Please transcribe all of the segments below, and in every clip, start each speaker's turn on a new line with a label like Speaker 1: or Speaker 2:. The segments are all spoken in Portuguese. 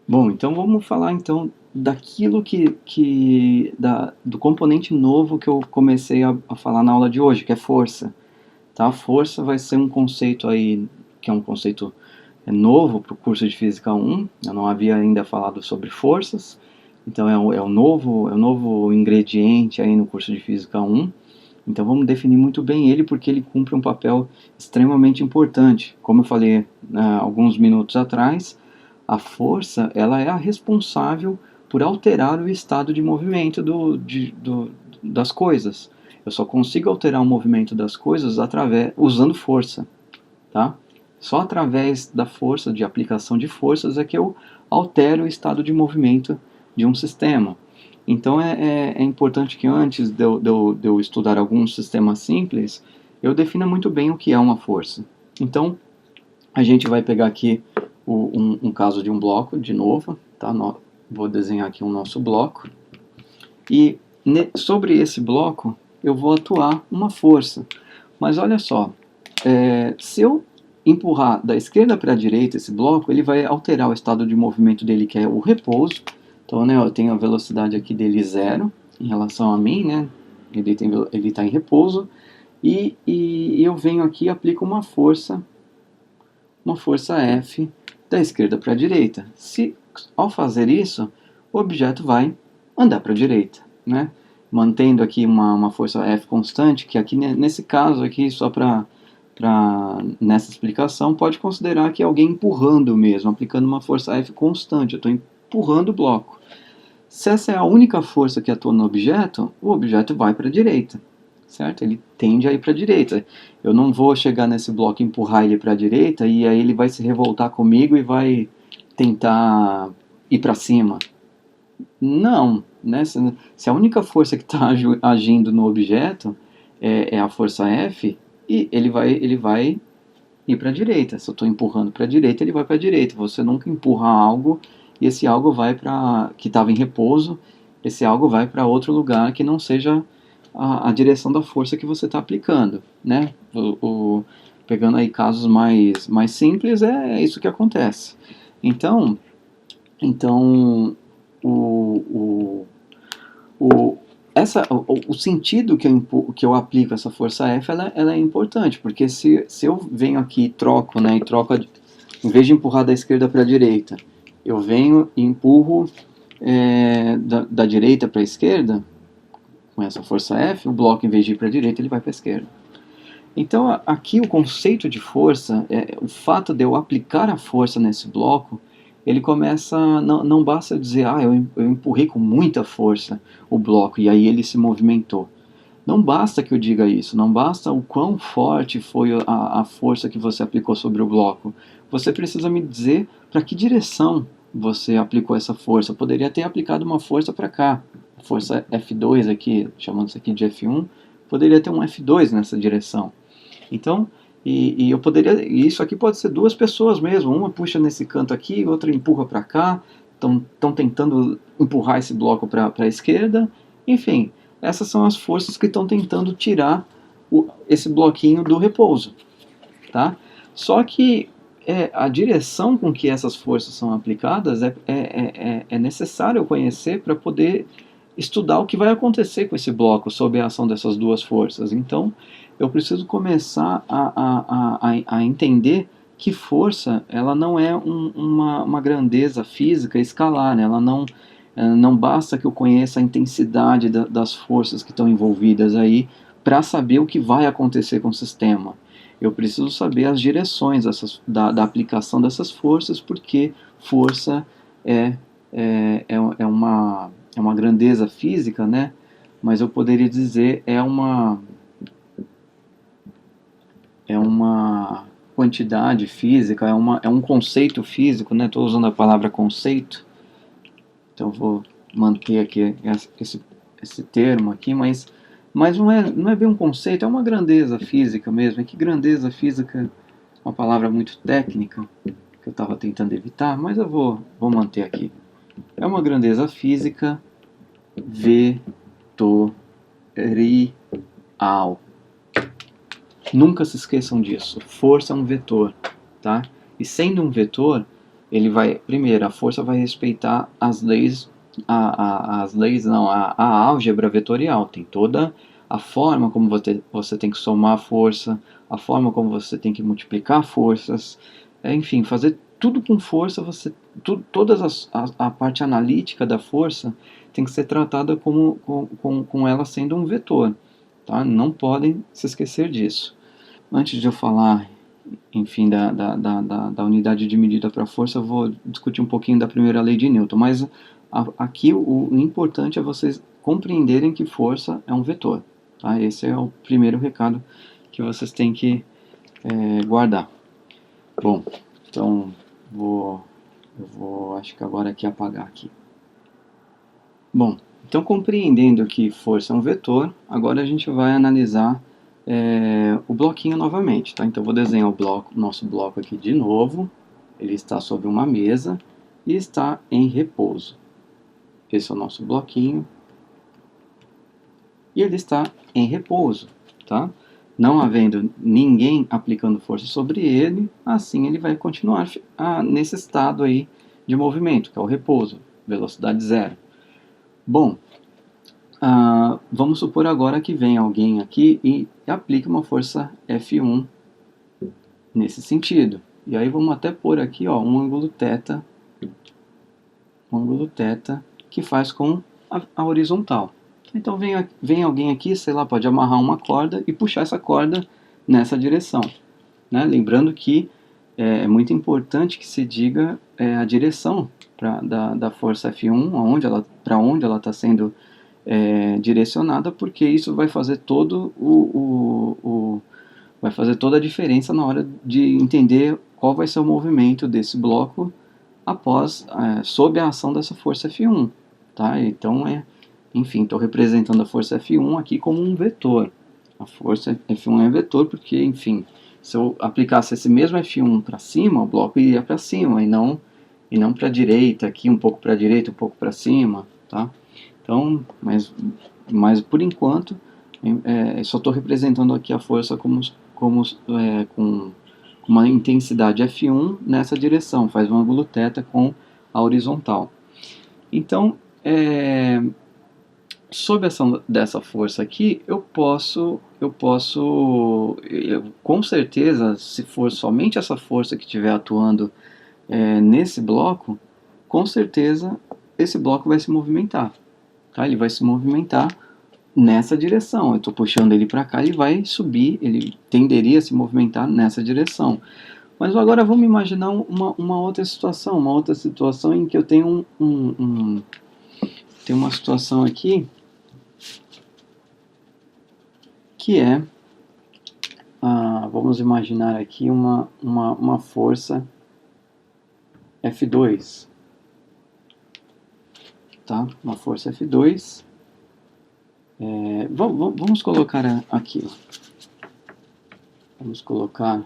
Speaker 1: Bom, então vamos falar então daquilo do componente novo que eu comecei a falar na aula de hoje, que é força. Tá? Força vai ser um conceito aí, que é um conceito novo para o curso de Física 1. Eu não havia ainda falado sobre forças, então é o novo ingrediente aí no curso de Física 1. Então vamos definir muito bem ele, porque ele cumpre um papel extremamente importante. Como eu falei alguns minutos atrás, a força ela é a responsável por alterar o estado de movimento das coisas. Eu só consigo alterar o movimento das coisas usando força, tá? Só através da força, de aplicação de forças, é que eu altero o estado de movimento de um sistema. Então é importante que antes de eu estudar alguns sistemas simples, eu defina muito bem o que é uma força. Então a gente vai pegar aqui um caso de um bloco, de novo, tá? Vou desenhar aqui o nosso bloco. E sobre esse bloco eu vou atuar uma força. Mas olha só, se eu empurrar da esquerda para a direita esse bloco, ele vai alterar o estado de movimento dele, que é o repouso. Então, né, eu tenho a velocidade aqui dele zero em relação a mim, né? Ele está em repouso. E eu venho aqui e aplico uma força F da esquerda para a direita. Ao fazer isso, o objeto vai andar para a direita, né? Mantendo aqui uma força F constante, que aqui nesse caso aqui, só nessa explicação, pode considerar que é alguém empurrando mesmo, aplicando uma força F constante. Eu estou empurrando o bloco. Se essa é a única força que atua no objeto, o objeto vai para a direita, certo? Ele tende a ir para a direita. Eu não vou chegar nesse bloco e empurrar ele para a direita e aí ele vai se revoltar comigo e vai tentar ir para cima. Não, né? Se a única força que está agindo no objeto é a força F, e ele vai ir para a direita. Se eu estou empurrando para a direita, ele vai para a direita. Você nunca empurra algo e esse algo vai para que estava em repouso, esse algo vai para outro lugar que não seja a direção da força que você está aplicando, né? Pegando aí casos mais simples, é isso que acontece. Então, então o, o, o sentido que eu aplico essa força F ela é importante, porque se eu venho aqui e troco, né, em vez de empurrar da esquerda para a direita, eu venho e empurro da direita para a esquerda, com essa força F, o bloco, em vez de ir para a direita, ele vai para a esquerda. Então, aqui o conceito de força, o fato de eu aplicar a força nesse bloco, ele começa, não basta dizer, eu empurrei com muita força o bloco e aí ele se movimentou. Não basta que eu diga isso, não basta o quão forte foi a força que você aplicou sobre o bloco. Você precisa me dizer para que direção você aplicou essa força. Eu poderia ter aplicado uma força para cá, força F2 aqui, chamando isso aqui de F1, poderia ter um F2 nessa direção. Então, eu poderia. E isso aqui pode ser duas pessoas mesmo. Uma puxa nesse canto aqui, outra empurra para cá. Estão tentando empurrar esse bloco para a esquerda. Enfim, essas são as forças que estão tentando tirar esse bloquinho do repouso. Tá? Só que a direção com que essas forças são aplicadas é necessário eu conhecer para poder estudar o que vai acontecer com esse bloco sob a ação dessas duas forças. Então, eu preciso começar a entender que força ela não é uma grandeza física escalar, né? Ela não basta que eu conheça a intensidade das forças que estão envolvidas aí para saber o que vai acontecer com o sistema. Eu preciso saber as direções da aplicação dessas forças, porque força é, é uma grandeza física, né? Mas eu poderia dizer é uma quantidade física, é um conceito físico, né? Estou usando a palavra conceito, então vou manter aqui esse termo aqui, mas não é bem um conceito, é uma grandeza física mesmo. E que grandeza física, uma palavra muito técnica que eu estava tentando evitar, mas eu vou manter aqui. É uma grandeza física vetorial. Nunca se esqueçam disso. Força é um vetor, tá? E sendo um vetor, ele vai, primeiro, a força vai respeitar as leis, as leis não, a álgebra vetorial, tem toda a forma como você tem que somar a força, a forma como você tem que multiplicar forças, enfim, fazer tudo com força, todas a parte analítica da força tem que ser tratada com ela sendo um vetor, tá? Não podem se esquecer disso. Antes de eu falar, enfim, da unidade de medida para força, eu vou discutir um pouquinho da primeira lei de Newton, mas aqui o importante é vocês compreenderem que força é um vetor, tá? Esse é o primeiro recado que vocês têm que guardar. Bom, então eu vou acho que agora aqui apagar aqui. Bom, então compreendendo que força é um vetor, agora a gente vai analisar o bloquinho novamente, tá? Então eu vou desenhar o nosso bloco aqui de novo. Ele está sobre uma mesa e está em repouso. Esse é o nosso bloquinho. E ele está em repouso, tá? Não havendo ninguém aplicando força sobre ele, assim ele vai continuar nesse estado aí de movimento, que é o repouso, velocidade zero. Bom, vamos supor agora que vem alguém aqui e aplica uma força F1 nesse sentido. E aí vamos até pôr aqui, ó, um ângulo θ que faz com a horizontal. Então vem alguém aqui, sei lá, pode amarrar uma corda e puxar essa corda nessa direção, né? Lembrando que é muito importante que se diga a direção da força F1, para onde ela está sendo direcionada, porque isso vai fazer vai fazer toda a diferença na hora de entender qual vai ser o movimento desse bloco sob a ação dessa força F1, tá? Então enfim, estou representando a força F1 aqui como um vetor. A força F1 é vetor porque, enfim, se eu aplicasse esse mesmo F1 para cima, o bloco iria para cima e não para a direita, aqui um pouco para a direita, um pouco para cima, tá? Então, mas por enquanto, só estou representando aqui a força com uma intensidade F1 nessa direção, faz um ângulo θ com a horizontal. Então, sob a ação dessa força aqui, com certeza, se for somente essa força que estiver atuando nesse bloco, com certeza esse bloco vai se movimentar, tá? Ele vai se movimentar nessa direção. Eu estou puxando ele para cá, ele vai subir, ele tenderia a se movimentar nessa direção. Mas agora vamos imaginar uma outra situação em que eu tenho tem uma situação aqui que vamos imaginar aqui uma força F2, tá? Uma força F2. Vamos colocar aqui, vamos colocar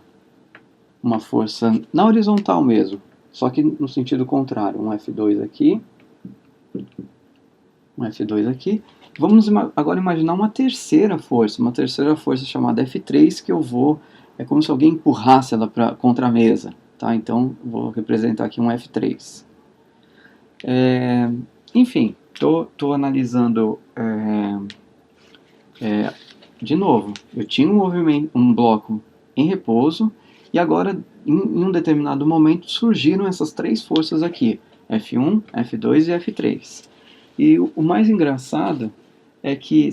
Speaker 1: uma força na horizontal mesmo, só que no sentido contrário, um F2 aqui, um F2 aqui. Vamos agora imaginar uma terceira força chamada F3, que é como se alguém empurrasse ela contra a mesa, tá? Então vou representar aqui um F3. Enfim, estou analisando de novo. Eu tinha um bloco em repouso e agora em um determinado momento surgiram essas três forças aqui, F1, F2 e F3. E o mais engraçado é que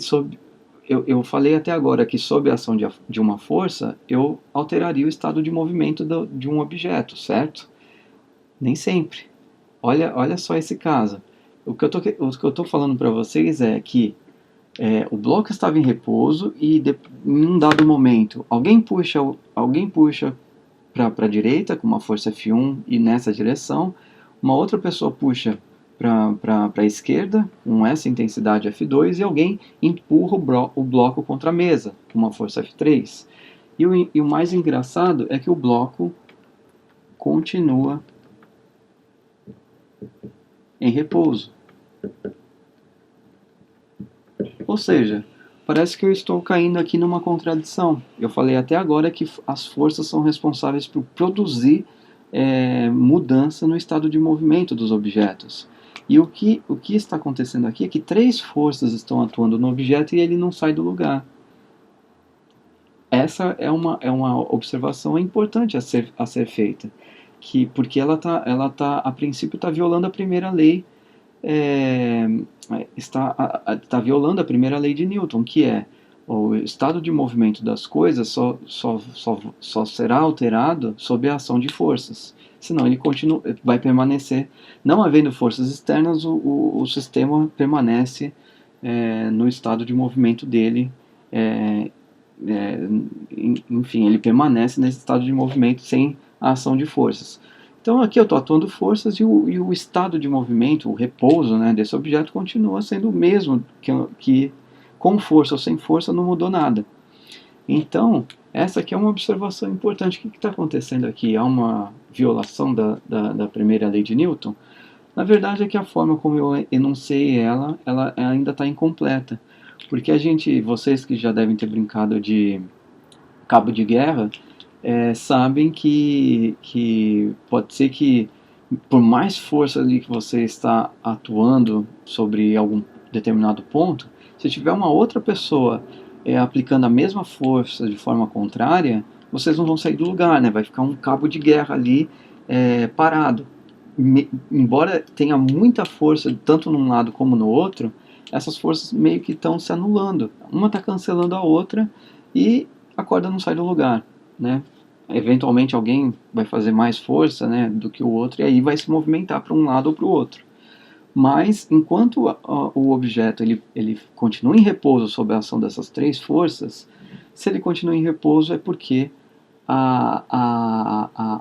Speaker 1: eu falei até agora que sob a ação de uma força eu alteraria o estado de movimento de um objeto, certo? Nem sempre. Olha só esse caso. O que eu estou falando para vocês é que o bloco estava em repouso e em um dado momento alguém puxa para a direita com uma força F1 e nessa direção, uma outra pessoa puxa para a esquerda com essa intensidade F2 e alguém empurra o bloco contra a mesa com uma força F3. E o mais engraçado é que o bloco continua em repouso. Ou seja, parece que eu estou caindo aqui numa contradição. Eu falei até agora que as forças são responsáveis por produzir mudança no estado de movimento dos objetos. E o que está acontecendo aqui é que três forças estão atuando no objeto e ele não sai do lugar. Essa é uma observação importante a ser feita, porque ela a princípio está violando a primeira lei, está violando a primeira lei de Newton, que é o estado de movimento das coisas só será alterado sob a ação de forças. Senão ele vai permanecer, não havendo forças externas, o sistema permanece no estado de movimento dele. Enfim, ele permanece nesse estado de movimento sem a ação de forças. Então aqui eu estou atuando forças e o estado de movimento, o repouso, né, desse objeto continua sendo o mesmo, que com força ou sem força não mudou nada. Então, essa aqui é uma observação importante. O que está acontecendo aqui? Há uma violação da primeira lei de Newton? Na verdade é que a forma como eu enunciei ela ainda está incompleta. Porque vocês que já devem ter brincado de cabo de guerra, sabem que pode ser que, por mais força ali que você está atuando sobre algum determinado ponto, se tiver uma outra pessoa aplicando a mesma força de forma contrária, vocês não vão sair do lugar, né? Vai ficar um cabo de guerra ali parado. Embora tenha muita força tanto num lado como no outro, essas forças meio que estão se anulando. Uma está cancelando a outra e a corda não sai do lugar, né? Eventualmente alguém vai fazer mais força, né, do que o outro e aí vai se movimentar para um lado ou para o outro. Mas enquanto o objeto ele continua em repouso sob a ação dessas três forças, se ele continua em repouso é porque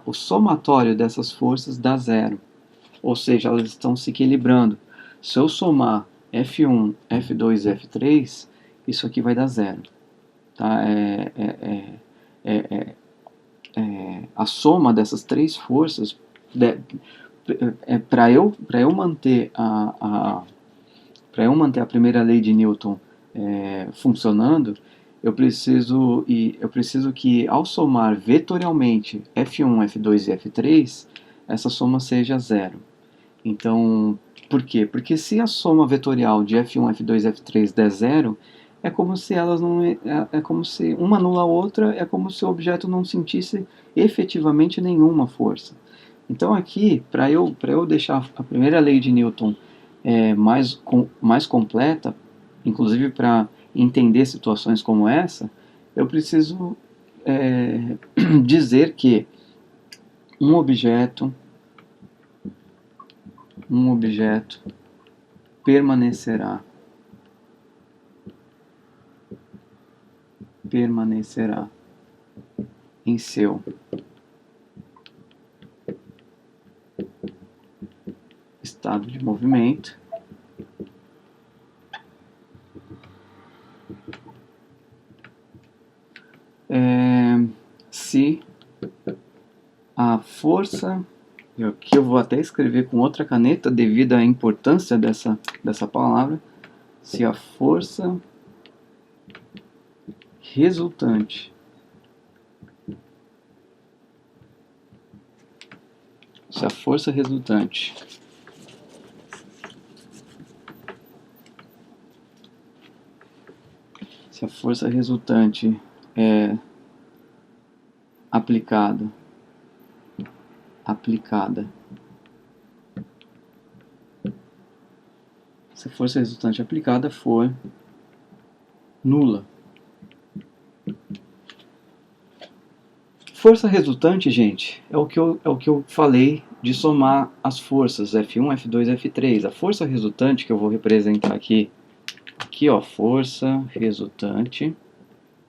Speaker 1: o somatório dessas forças dá zero. Ou seja, elas estão se equilibrando. Se eu somar F1, F2 e F3, isso aqui vai dar zero. Tá? A soma dessas três forças, para eu manter a primeira lei de Newton funcionando, eu preciso que, ao somar vetorialmente F1, F2 e F3, essa soma seja zero. Então, por quê? Porque se a soma vetorial de F1, F2 e F3 der zero, é como se elas não como se uma anula a outra, é como se o objeto não sentisse efetivamente nenhuma força. Então aqui, para eu deixar a primeira lei de Newton mais completa, inclusive para entender situações como essa, eu preciso dizer que um objeto permanecerá em seu estado de movimento se a força, aqui eu vou até escrever com outra caneta devido à importância dessa palavra, se a força resultante é aplicada se a força resultante aplicada for nula. Força resultante, gente, é o que eu falei de somar as forças F1, F2 e F3. A força resultante que eu vou representar aqui ó, força resultante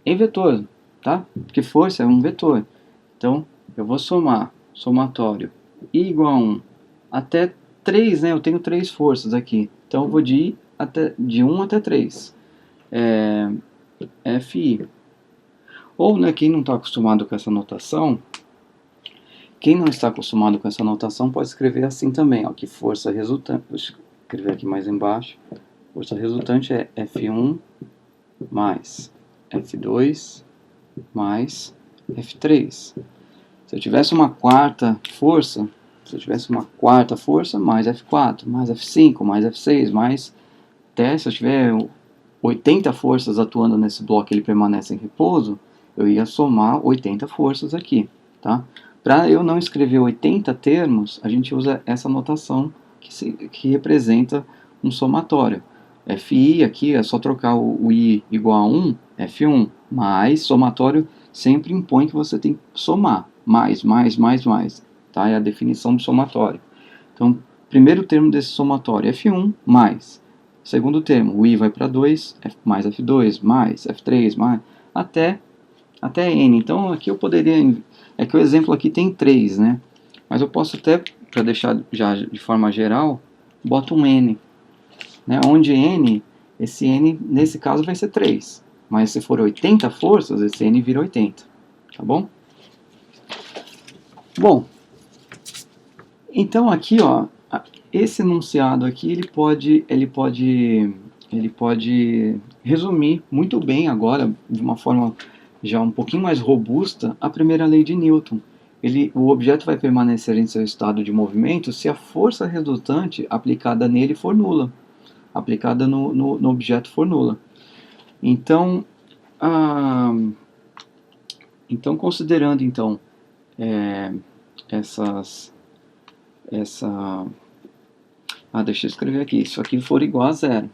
Speaker 1: em vetor, tá? Porque força é um vetor. Então, eu vou somar, somatório, I igual a 1 até 3, né? Eu tenho 3 forças aqui. Então, eu vou de 1 até 3. Fi. Ou, né, quem não está acostumado com essa notação, pode escrever assim também, ó, que força resultante, deixa eu escrever aqui mais embaixo, força resultante é F1 mais F2 mais F3. Se eu tivesse uma quarta força, mais F4, mais F5, mais F6, mais até se eu tiver 80 forças atuando nesse bloco e ele permanece em repouso, eu ia somar 80 forças aqui, tá? Para eu não escrever 80 termos, a gente usa essa notação que representa um somatório. FI aqui é só trocar o I igual a 1, F1, mais somatório sempre impõe que você tem que somar, mais, tá? É a definição do somatório. Então, primeiro termo desse somatório, F1 mais. Segundo termo, o I vai para 2, mais F2, mais F3, mais, até N. Então, aqui eu poderia... É que o exemplo aqui tem 3, né? Mas eu posso até, para deixar já de forma geral, boto um N. Né? Onde N, esse N, nesse caso, vai ser 3. Mas se for 80 forças, esse N vira 80. Tá bom? Bom, então aqui, ó, esse enunciado aqui, ele pode resumir muito bem agora, de uma forma já um pouquinho mais robusta, a primeira lei de Newton. O objeto vai permanecer em seu estado de movimento se a força resultante aplicada nele for nula, aplicada no objeto for nula. Então, considerando então deixa eu escrever aqui, isso aqui for igual a zero,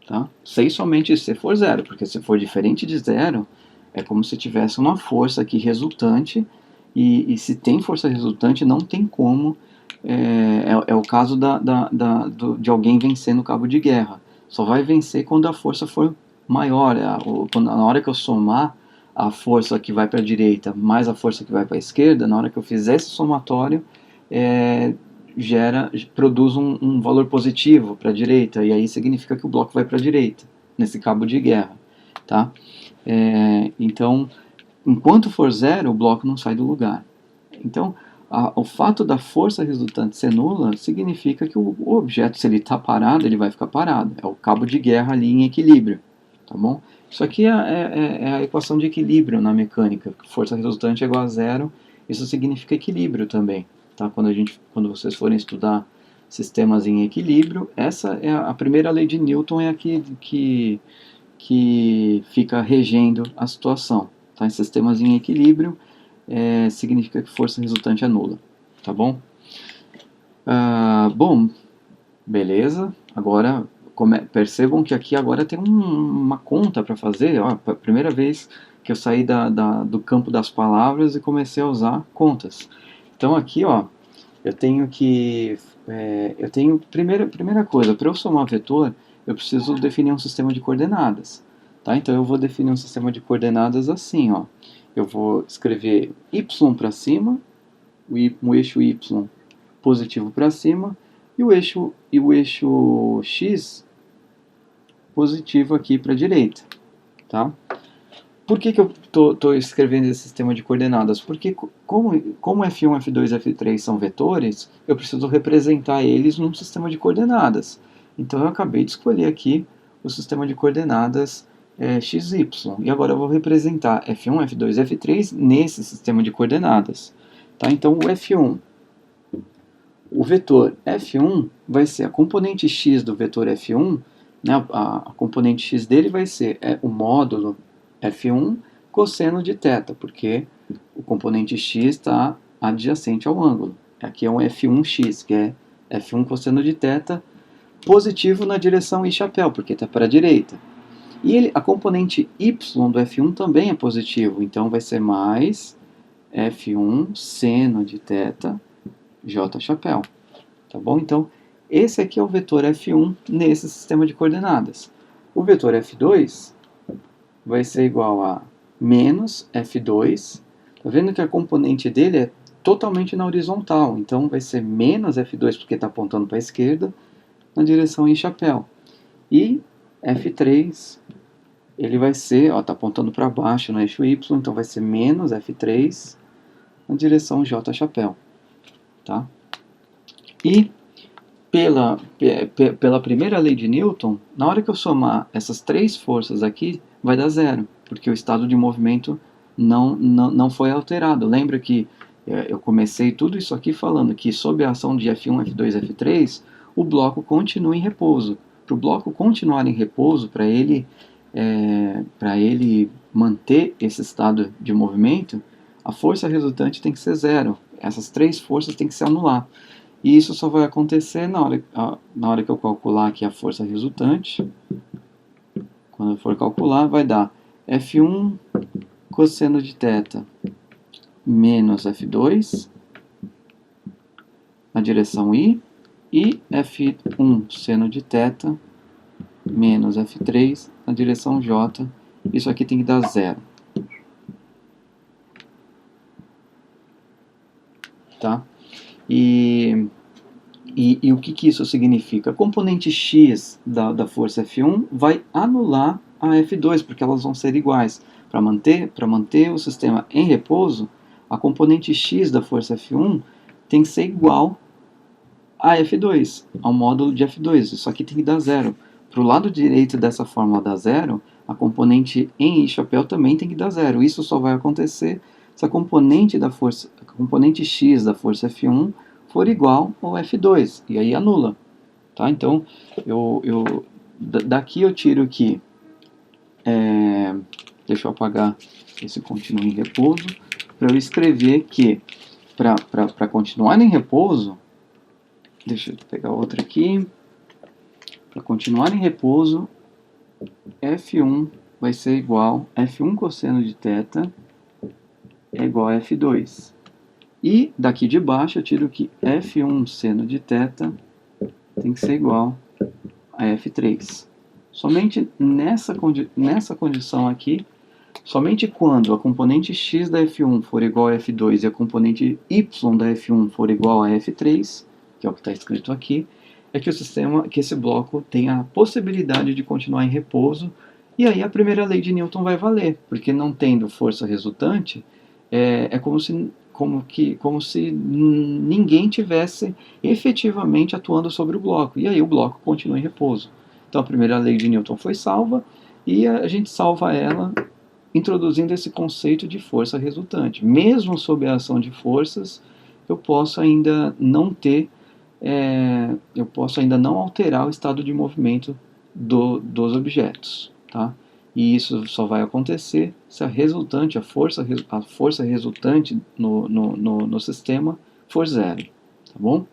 Speaker 1: tá? Sei somente se for zero, porque se for diferente de zero, é como se tivesse uma força aqui resultante, e se tem força resultante, não tem como, é o caso de alguém vencer no cabo de guerra. Só vai vencer quando a força for maior, na hora que eu somar a força que vai para a direita mais a força que vai para a esquerda, na hora que eu fizer esse somatório, produz um valor positivo para a direita, e aí significa que o bloco vai para a direita, nesse cabo de guerra, tá? Então, enquanto for zero, o bloco não sai do lugar. Então, o fato da força resultante ser nula significa que o objeto, se ele está parado, ele vai ficar parado. É o cabo de guerra ali em equilíbrio, tá bom? Isso aqui é a equação de equilíbrio na mecânica. Força resultante é igual a zero, isso significa equilíbrio também. Tá? Quando vocês forem estudar sistemas em equilíbrio, essa é a primeira lei de Newton, é a que fica regendo a situação. Tá? Em sistemas em equilíbrio, significa que força resultante é nula. Tá bom? Bom, beleza. Agora, percebam que aqui agora tem uma conta para fazer. Ó, a primeira vez que eu saí do campo das palavras e comecei a usar contas. Então aqui, ó, eu tenho primeira coisa, para eu somar vetor, eu preciso definir um sistema de coordenadas, tá? Então eu vou definir um sistema de coordenadas assim, ó. Eu vou escrever y para cima, o eixo y positivo para cima, e o eixo x positivo aqui para a direita, tá? Por que eu estou escrevendo esse sistema de coordenadas? Porque como F1, F2 e F3 são vetores, eu preciso representar eles num sistema de coordenadas. Então eu acabei de escolher aqui o sistema de coordenadas XY. E agora eu vou representar F1, F2 e F3 nesse sistema de coordenadas. Tá? Então o F1, o vetor F1 vai ser a componente x do vetor F1, né? A componente x dele vai ser o módulo F1 cosseno de θ, porque o componente x está adjacente ao ângulo. Aqui é um F1x, que é F1 cosseno de θ, positivo na direção I chapéu, porque está para a direita. E a componente y do F1 também é positivo, então vai ser mais F1 seno de θ J chapéu. Tá bom? Então, esse aqui é o vetor F1 nesse sistema de coordenadas. O vetor F2 vai ser igual a menos F2. Tá vendo que a componente dele é totalmente na horizontal. Então vai ser menos F2 porque está apontando para a esquerda, na direção I chapéu. E F3, ele vai ser, está apontando para baixo no eixo Y, então vai ser menos F3 na direção J chapéu. Tá? E pela primeira lei de Newton, na hora que eu somar essas três forças aqui, vai dar zero, porque o estado de movimento não foi alterado. Lembra que eu comecei tudo isso aqui falando que sob a ação de F1, F2, F3, o bloco continua em repouso. Para o bloco continuar em repouso, para ele manter esse estado de movimento, a força resultante tem que ser zero. Essas três forças têm que se anular. E isso só vai acontecer na hora que eu calcular aqui a força resultante. Quando eu for calcular, vai dar F1 cosseno de θ menos F2 na direção I e F1 seno de θ menos F3 na direção J. Isso aqui tem que dar zero. Tá? E o que isso significa? A componente x da força F1 vai anular a F2, porque elas vão ser iguais. Para manter o sistema em repouso, a componente x da força F1 tem que ser igual a F2, ao módulo de F2. Isso aqui tem que dar zero. Para o lado direito dessa fórmula dar zero, a componente em I chapéu também tem que dar zero. Isso só vai acontecer se a componente x da força F1 for igual ao F2, e aí anula. Tá? Então, daqui eu tiro que... deixa eu apagar esse continua em repouso, para eu escrever que, para continuar em repouso, deixa eu pegar outra aqui, para continuar em repouso, F1 vai ser igual, F1 cosseno de θ é igual a F2. E daqui de baixo eu tiro que F1 seno de θ tem que ser igual a F3. Somente nessa condição aqui, somente quando a componente x da F1 for igual a F2 e a componente y da F1 for igual a F3, que é o que está escrito aqui, é que esse bloco tem a possibilidade de continuar em repouso, e aí a primeira lei de Newton vai valer, porque não tendo força resultante, é como se ninguém tivesse efetivamente atuando sobre o bloco, e aí o bloco continua em repouso. Então a primeira lei de Newton foi salva, e a gente salva ela introduzindo esse conceito de força resultante. Mesmo sob a ação de forças, eu posso ainda não alterar o estado de movimento dos objetos, tá? E isso só vai acontecer se a força resultante no sistema for zero, tá bom?